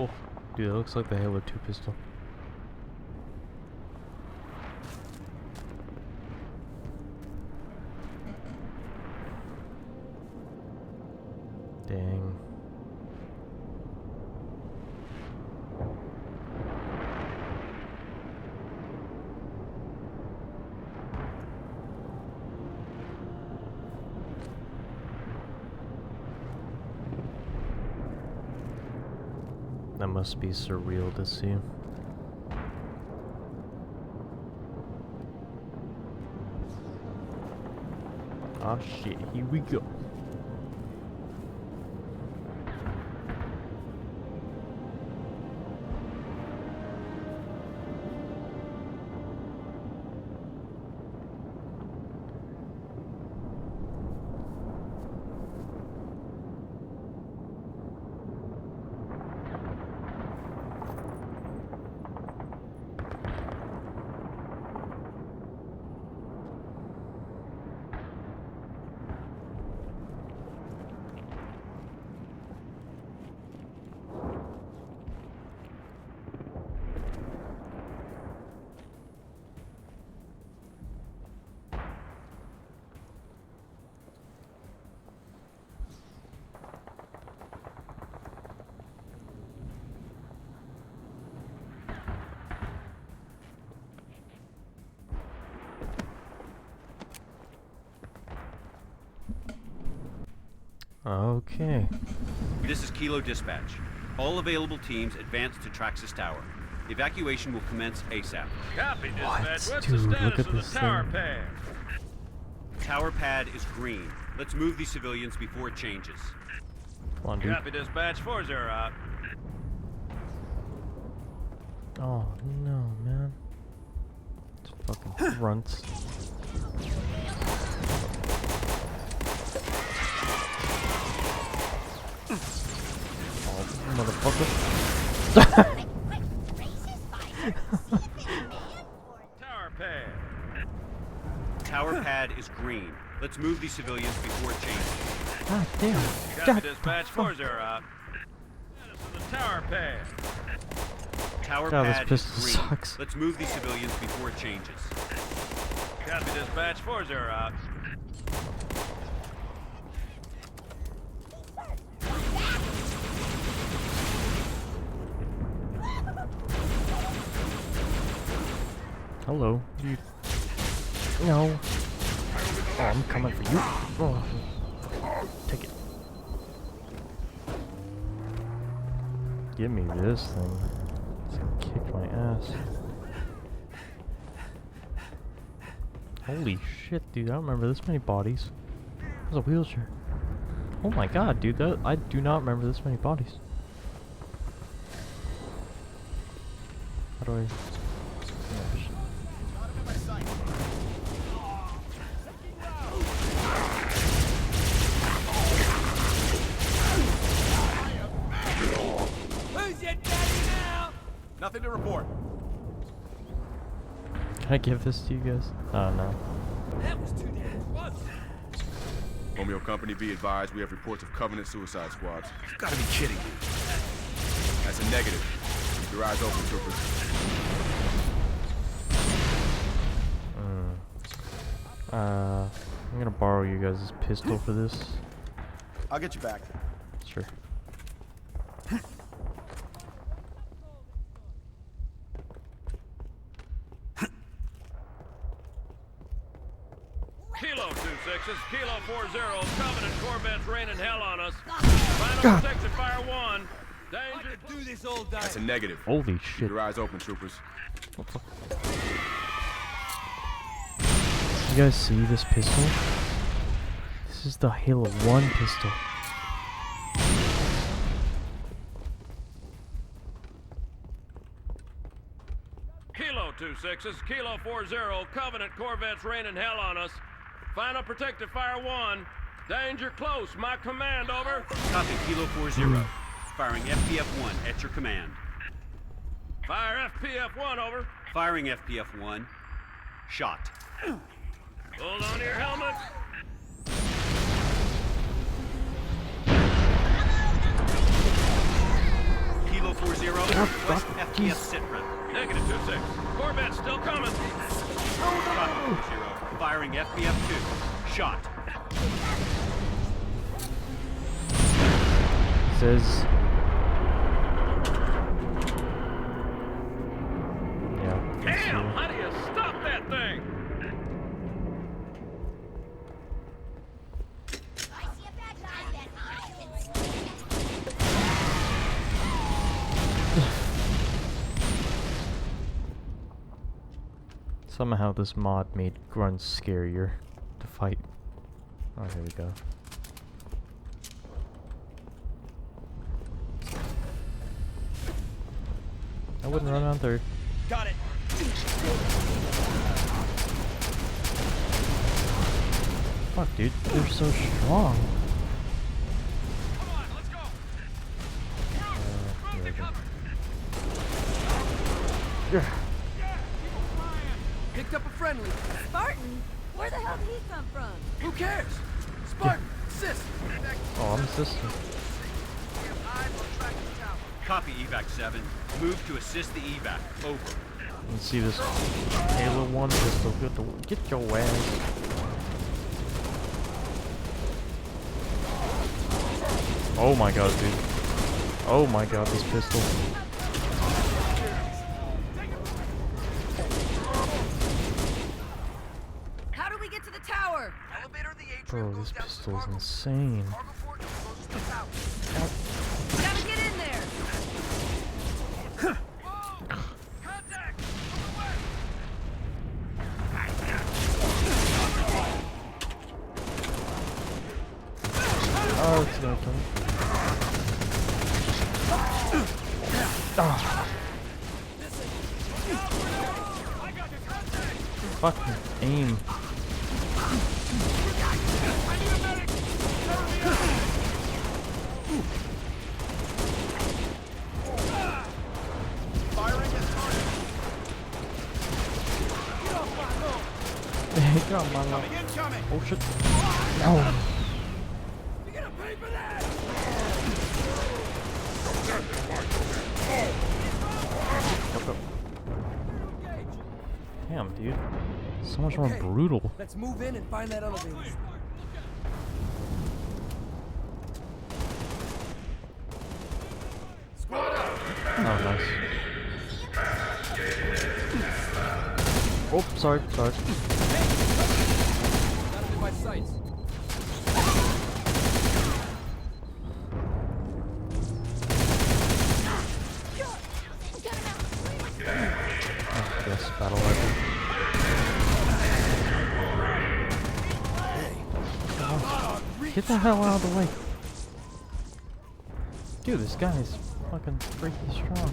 Oh, dude, that looks like the Halo 2 pistol. Dang. That must be surreal to see. Ah shit, here we go. Okay. This is Kilo Dispatch. All available teams advance to Traxxas Tower. Evacuation will commence ASAP. Copy, What? Dispatch. What's Dude, the look status at of the this tower thing. pad? Tower pad is green. Let's move these civilians before it changes. Come on, dude. Copy, Dispatch. 4-0 out. Oh no, man. It's fucking grunts. Oh, motherfucker. Tower pad. Tower pad is green. Let's move these civilians before it changes. God damn. Copy, God Dispatch. the fuck. 4-0 out. Status of the tower pad. Tower God, this pad is pistol green. sucks. Let's move these civilians before it changes. Copy, Dispatch. 4-0 out. Hello. You. No. Oh, I'm coming for you. Oh. Take it. Give me this thing. It's gonna kick my ass. Holy shit, dude. I don't remember this many bodies. There's a wheelchair. Oh my god, dude. I do not remember this many bodies. How do I... Nothing to report. Can I give this to you guys? Oh, no. That was too damn close. Romeo Company, be advised, we have reports of Covenant suicide squads. You gotta be kidding me. That's a negative. Keep your eyes open, troopers. I'm gonna borrow you guys' pistol for this. I'll get you back. Sure. Kilo 2-6s, Kilo 4-0, Covenant Corvettes raining hell on us. Final protection fire 1. Danger. I could do this all day. That's a negative. Holy Keep shit. your eyes open, troopers. You guys see this pistol? This is the Halo 1 pistol. Kilo 2-6s, Kilo 4-0, Covenant Corvettes raining hell on us. Final protective fire 1. Danger close, my command, over. Copy, Kilo 4-0. Firing FPF-1 at your command. Fire FPF-1, over. Firing FPF-1. Shot. Hold on to your helmet. Kilo 4-0. FPF sit rep. Negative 2-6. Corvette's still coming. Copy, 4-0. Firing FPF 2. Shot. Says. Yeah. Damn! How do you stop that thing? Somehow this mod made grunts scarier to fight. Oh, here we go. I wouldn't run on third. Got it. Fuck, dude, they're so strong. Come on, let's go. Here we go. Picked up a friendly. Spartan? Where the hell did he come from? Who cares? Spartan, assist. Oh, I'm assisting. Copy, evac 7. Move to assist the evac. Over. You see this Halo 1 pistol? Get your ass. Oh my god, dude. Oh my god, this pistol. How do we get to the tower? Elevator in the atrium Bro, this goes down to the pistol is cargo insane. Cargo port goes to the tower. Gotta get in there. Contact! Oh, it's gonna kill me. Ah. Fucking aim. Get on my lap. Oh shit. Oh. What the? Damn, dude. So much more Okay. brutal. Let's move in and find that elevator. Oh, nice. Oh, sorry, sorry. Got him in my sights. Oh, yes, battle rifle. Oh, get the hell out of the way. Dude, this guy is fucking freaky strong.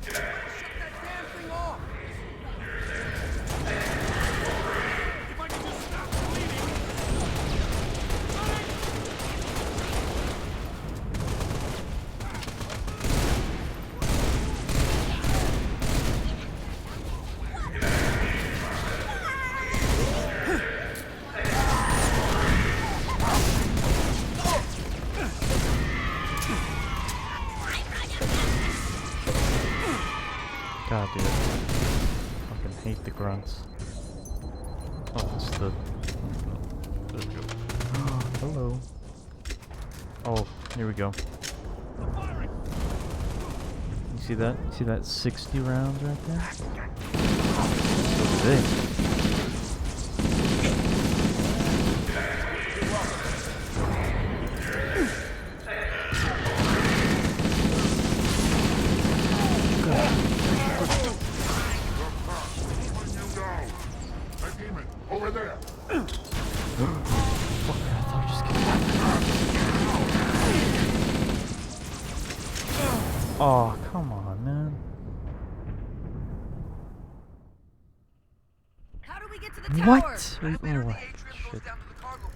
Shut that damn thing off. If I can just stop the bleeding. God, dude. Fucking hate the grunts. Oh, it's the... Hello. Oh, here we go. You see that? You see that 60 rounds right there? So big. Over there. Fuck, I thought I just got... Oh, come on, man. How do we get to the tower? What? Wait, Elevator in the what? atrium goes Shit. down to the cargo.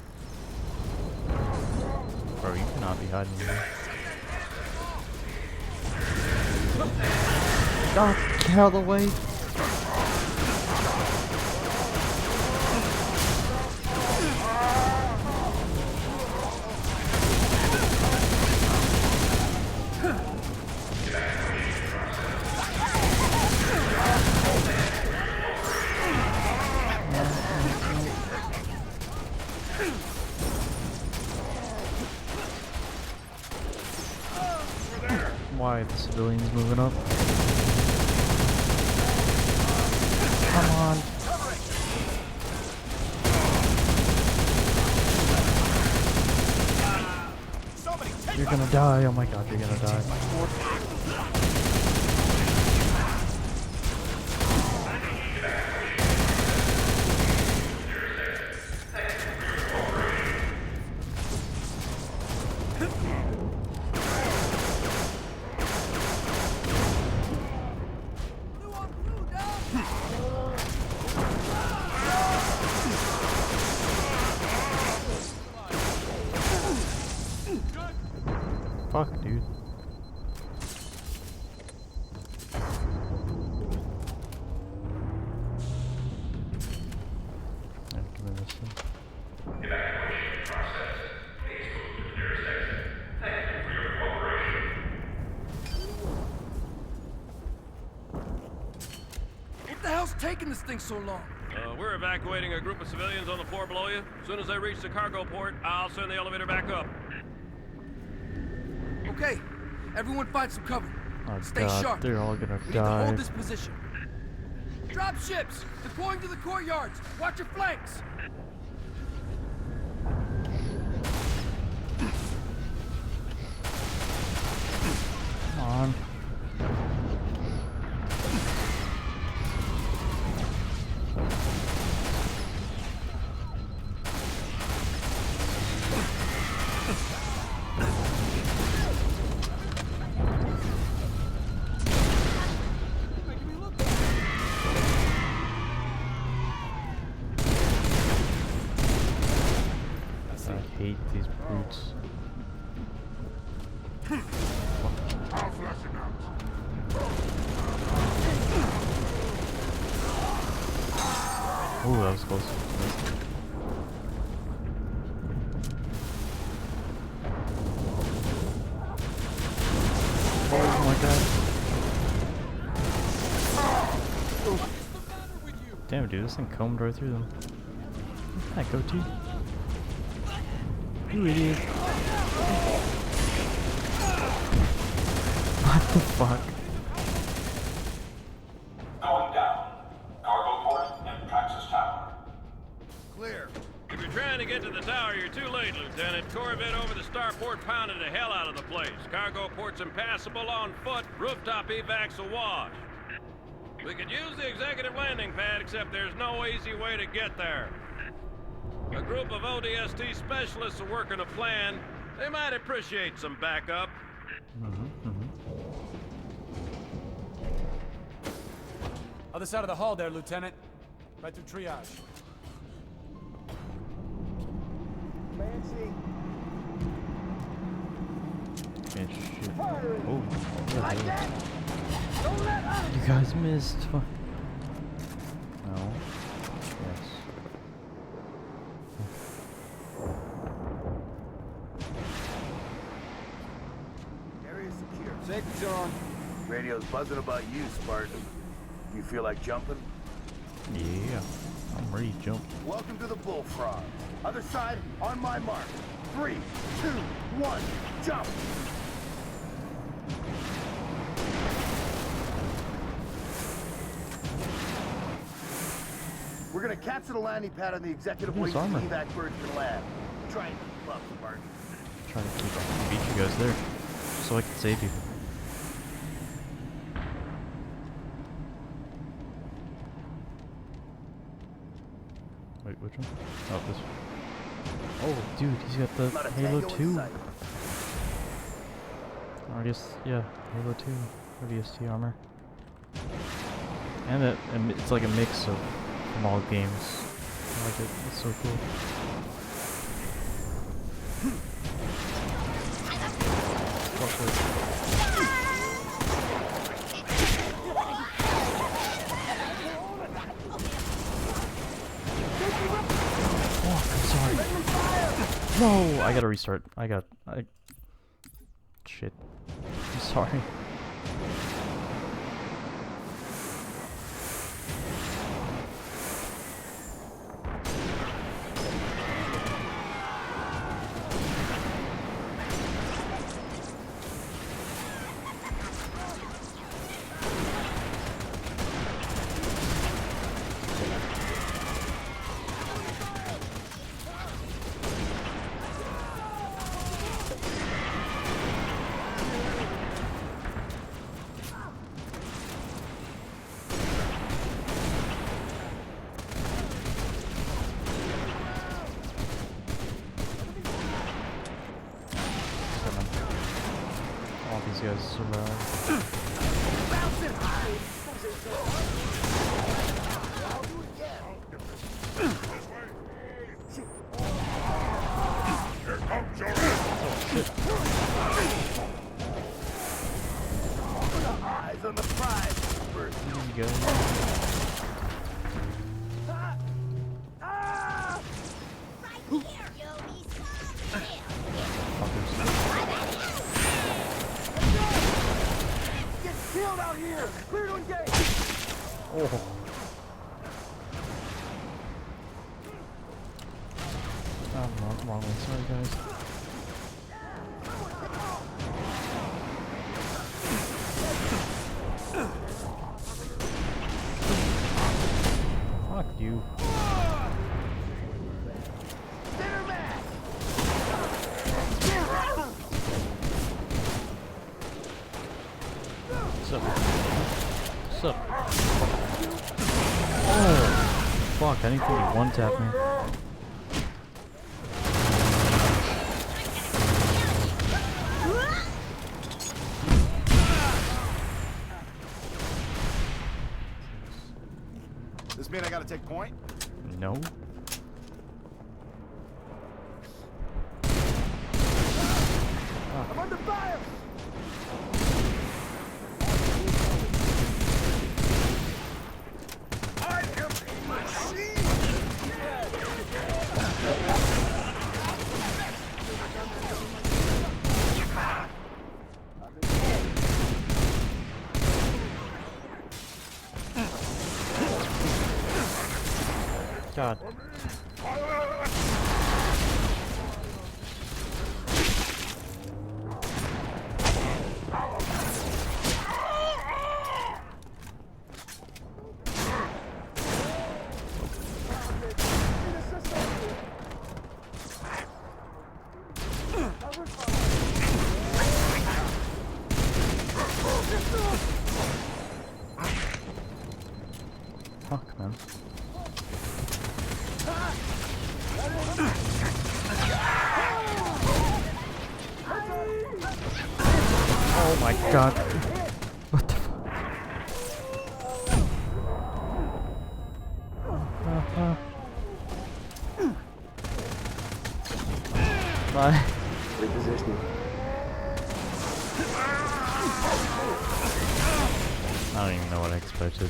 Bro, you cannot be hiding here. Oh, get out of the way. die. The civilians moving up. Come on. You're gonna die. Oh my god, you're gonna die. Fuck, dude. Alright, give me this one. Evacuation process. Please move to the nearest exit. Thank you for your cooperation. What the hell's taking this thing so long? We're evacuating a group of civilians on the floor below you. As soon as they reach the cargo port, I'll send the elevator back up. Okay, everyone find some cover. Oh Stay god, sharp. they're all gonna We need to die. hold this position. Drop ships! Deploying to the courtyards! Watch your flanks! Come on. I hate these brutes. Oh, that was close. Oh my god. Damn, dude, this thing combed right through them. Where'd that go to? You idiot. What the fuck? Going down. Cargo port and Praxis Tower. Clear. If you're trying to get to the tower, you're too late, Lieutenant. Corvette over the starport pounded the hell out of the place. Cargo port's impassable on foot. Rooftop evac's awash. We could use the executive landing pad, except there's no easy way to get there. A group of ODST specialists are working a plan. They might appreciate some backup. Other side of the hall there, Lieutenant. Right through triage. Man, shit. Oh, yeah, dude. You guys missed. Fuck. No. Yes. Area secure. Safety's on. Radio's buzzing about you, Spartan. You feel like jumping? Yeah. I'm ready to jump. Welcome to the Bullfrog. Other side, on my mark. 3, 2, 1, jump! We're gonna capture the landing pad on the executive Look wing at so his the evac birds can land. Try and keep up, Spartan. Trying to beat you guys there, so I can save you. Wait, which one? Oh, this one. Oh, dude, he's got the Not a Halo tango in 2. sight. Or I guess, yeah, Halo 2 ODST armor. And it's like a mix of from all games. I like it. It's so cool. Fuck this. Oh, I'm sorry. No, I gotta restart. Shit. I'm sorry. guys survive. Eyes on the prize. First. There you go. Get killed out here. Clear to engage. Oh. I'm wrong way. Sorry, guys. Fuck you. Dinner match. What's up? What's up? Oh, fuck! I didn't think you one-tapped me. This mean I gotta take point? No. I'm under fire. I am a machine. God. Fuck, man. Oh my god. What the fuck? Bye. Repositioning. I don't even know what I expected.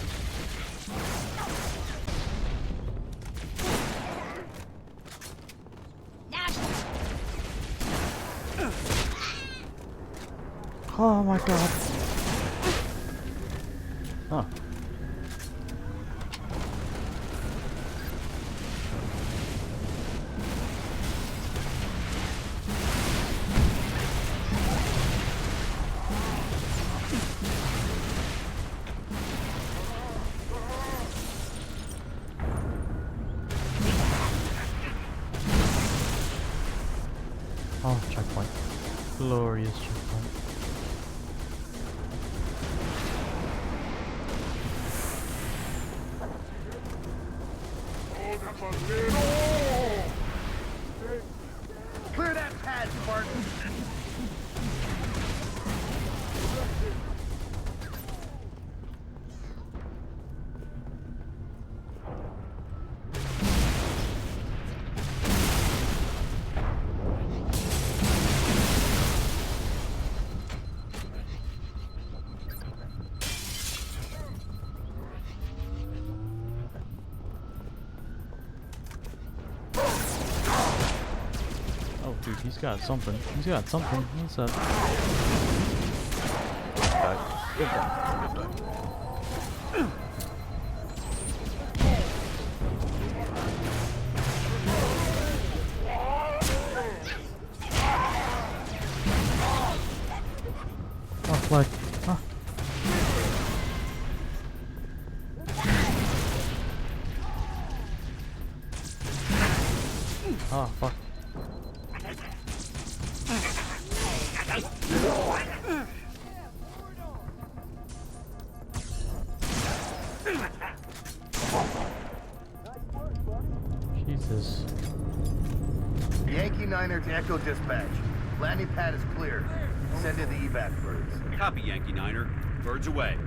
Oh my god. Huh. Oh, checkpoint. Glorious checkpoint. Clear that pad, Spartan. Oh, dude, he's got something. He's got something. What's that? Good die. Oh, flag. Huh. Oh, fuck. Jesus. Yankee Niner to Echo Dispatch. Landing pad is clear. Send in the evac birds. Copy, Yankee Niner. Birds away.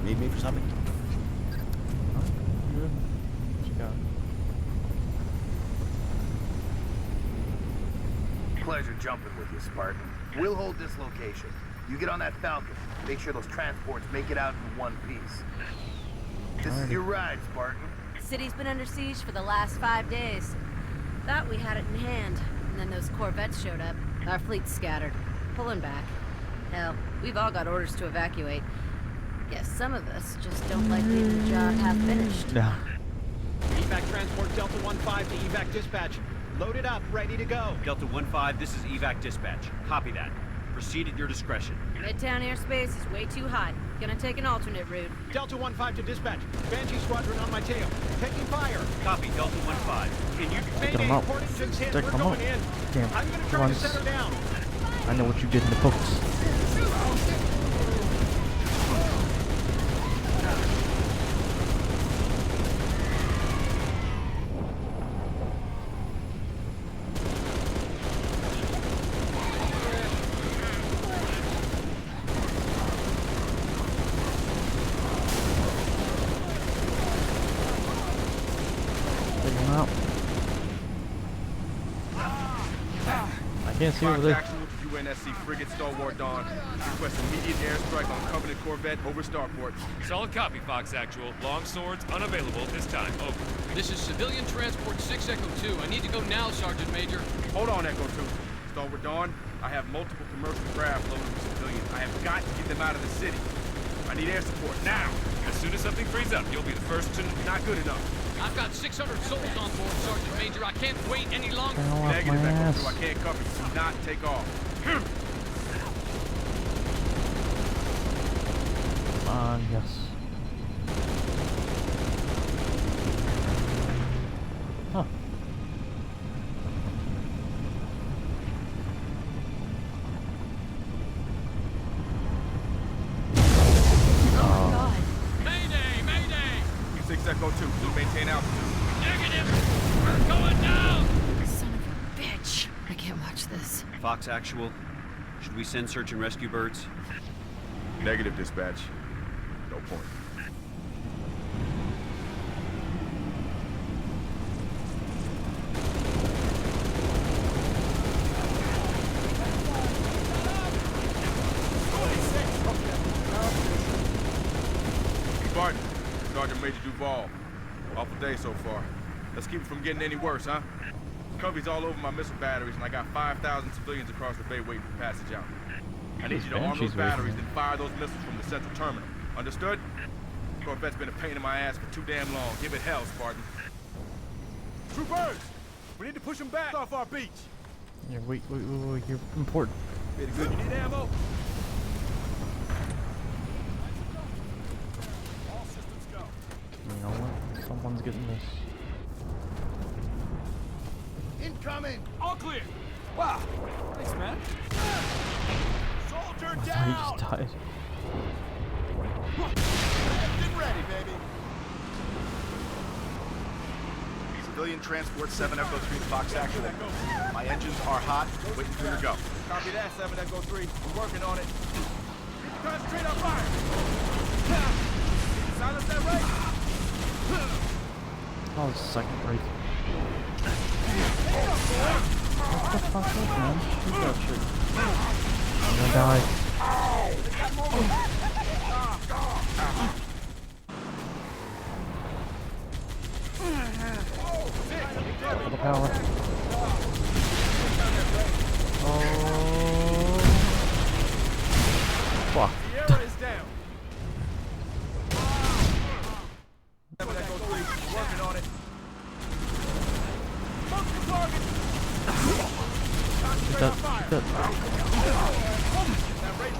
Need me for something? Good. What you got? Pleasure jumping with you, Spartan. We'll hold this location. You get on that Falcon. Make sure those transports make it out in one piece. This is your ride, Spartan. City's been under siege for the last 5 days. Thought we had it in hand, and then those Corvettes showed up. Our fleet's scattered, pulling back. Hell, we've all got orders to evacuate. Guess some of us just don't like leaving the job half finished. No. Evac transport Delta 1-5 to evac dispatch. Loaded up, ready to go. Delta 1-5, this is evac dispatch. Copy that. Proceed at your discretion. Midtown airspace is way too hot. Gonna take an alternate route. Delta 1-5 to dispatch. Banshee squadron on my tail. Taking fire. Copy, Delta 1-5. Can you... Stick 'em Mayday, out. Portington's hit. Stick We're 'em going out. in. Damn. I'm gonna try to set her down. I know what you did in the books. Take him out. I can't see over Fox there. Actual, UNSC frigate Stalwart Dawn. Request immediate airstrike on Covenant Corvette over Starport. Solid copy, Fox Actual. Long swords unavailable at this time. Over. This is civilian transport 6 Echo 2. I need to go now, Sergeant Major. Hold on, Echo 2. Stalwart Dawn, I have multiple commercial craft loaded with civilians. I have got to get them out of the city. I need air support now. As soon as something frees up, you'll be the first to... Not good enough. I've got 600 souls on board, Sergeant Major. I can't wait any longer. Hell off Negative, my Echo ass. 2. I can't cover you. Do not take off. Yes. Huh. God. Mayday! Mayday! 6 Echo 2. Please maintain altitude. Negative! We're going down! Son of a bitch. I can't watch this. Fox Actual, should we send search and rescue birds? Negative, dispatch. No point. Spartan, Sergeant Major Duval. Awful day so far. Let's keep it from getting any worse, huh? Coveys all over my missile batteries, and I got 5,000 civilians across the bay waiting for passage out. I need you to arm those batteries and fire those missiles from the central terminal. Understood? Corvette's been a pain in my ass for too damn long. Give it hell, Spartan. Troopers! We need to push them back off our beach. Yeah, wait, you're important. Pretty good. You need ammo? All systems go. You know what? Someone's getting this. Incoming! All clear. Wow. Thanks, man. Soldier He down! just died. Get ready, baby. Civilian transport 7 Echo 3 Fox Actual. My engines are hot, waiting for your go. Copy that, 7 Echo 3. We're working on it. Concentrate on fire! Silence that right! Oh, it's second rate. What the fuck is man? Shoot that shit. I'm gonna die. For the power. Oh. Fuck. Sierra is down. 7 Echo 3. Working on it. Multiple targets. Concentrate on fire. Get that. That rate.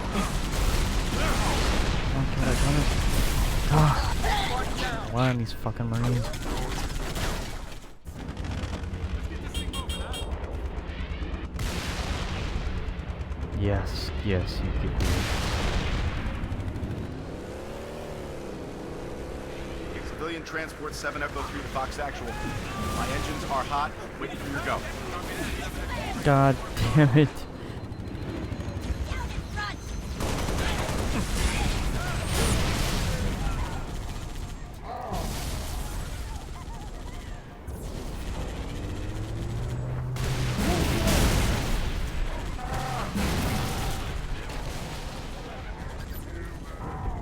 Okay, I got it. Ah. Why are these fucking Marines? Yes, yes, you could do it. Civilian transport 7 Echo 3 to Fox Actual. My engines are hot, waiting for you to go. God damn it.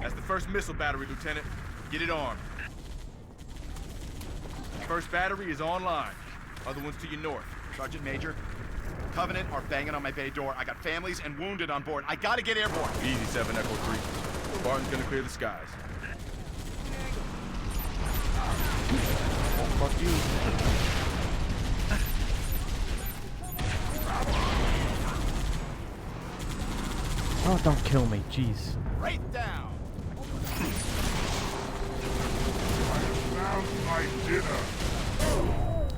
That's the first missile battery, Lieutenant. Get it armed. First battery is online. Other ones to your north. Sergeant Major, Covenant are banging on my bay door. I got families and wounded on board. I gotta get airborne. Easy, 7 Echo 3. Barton's gonna clear the skies. Oh, fuck you. Oh, don't kill me, jeez. Right down.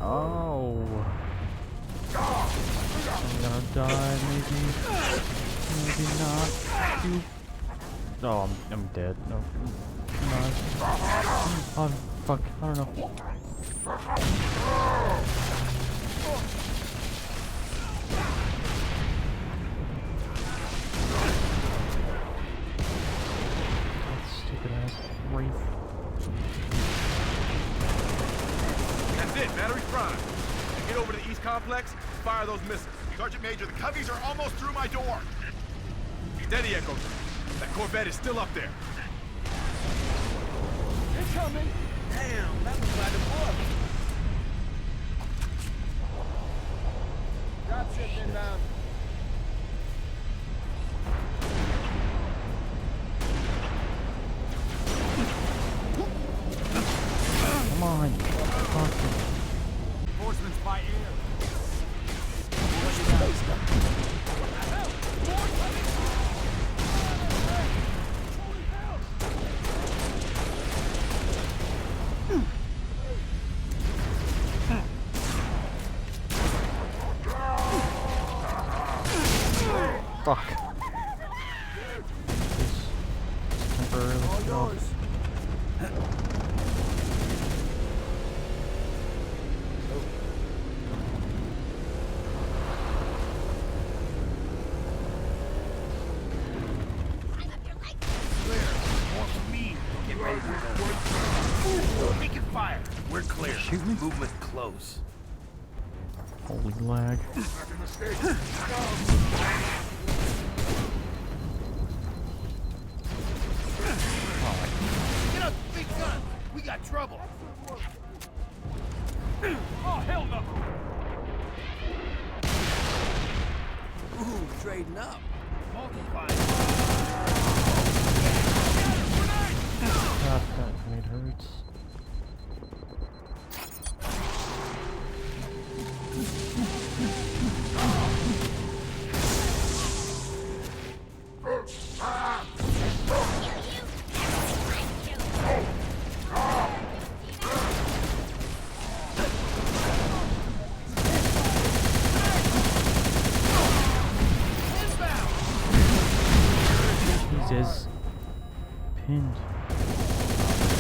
Oh. I'm gonna die, maybe. Maybe not. You. Oh, I'm dead. No. No. Oh, fuck. I don't know. Stupid ass wraith. That's it, battery prime. Now get over to the East Complex, fire those missiles. Sergeant Major, the Coveys are almost through my door. Steady, Echo 3. That Corvette is still up there. They're coming. Damn, that was by the book. Dropship inbound. Come on. Fuck. Reinforcements by air. Fuck. Just temporarily go. Taking fire. We're clear. Movement close. Holy lag. Get up, big gun. We got trouble. Oh, hell no! Ooh, trading up. God, that grenade hurts. Jesus. Pinned.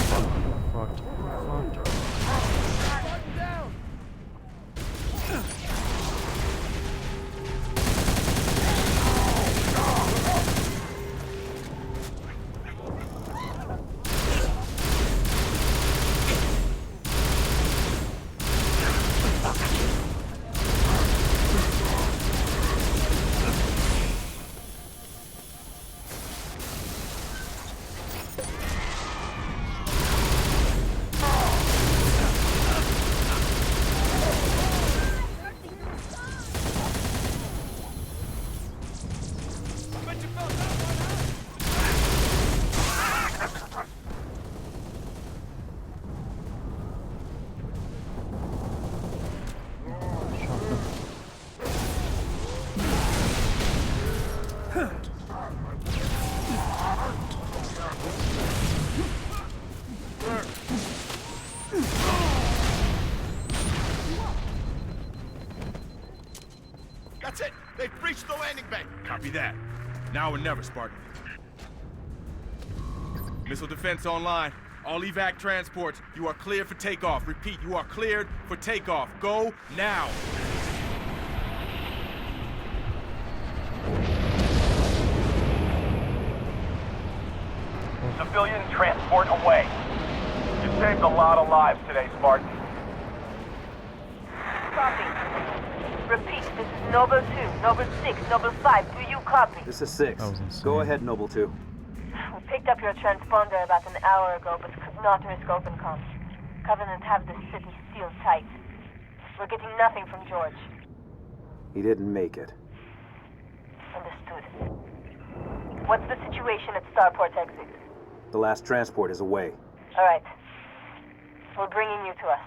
Fucked. Fucked. Down. That's it. They've breached the landing bay. Copy that. Now or never, Spartan. Missile defense online. All evac transports, you are cleared for takeoff. Repeat, you are cleared for takeoff. Go now. Civilian transport away. You saved a lot of lives today, Spartan. Copy. Repeat, this is Noble 2, Noble 6, Noble 5. Do you copy? This is 6. That was insane. Go ahead, Noble 2. We picked up your transponder about an hour ago, but could not risk open comms. Covenant have the city sealed tight. We're getting nothing from George. He didn't make it. Understood. What's the situation at Starport exit? The last transport is away. All right. We're bringing you to us.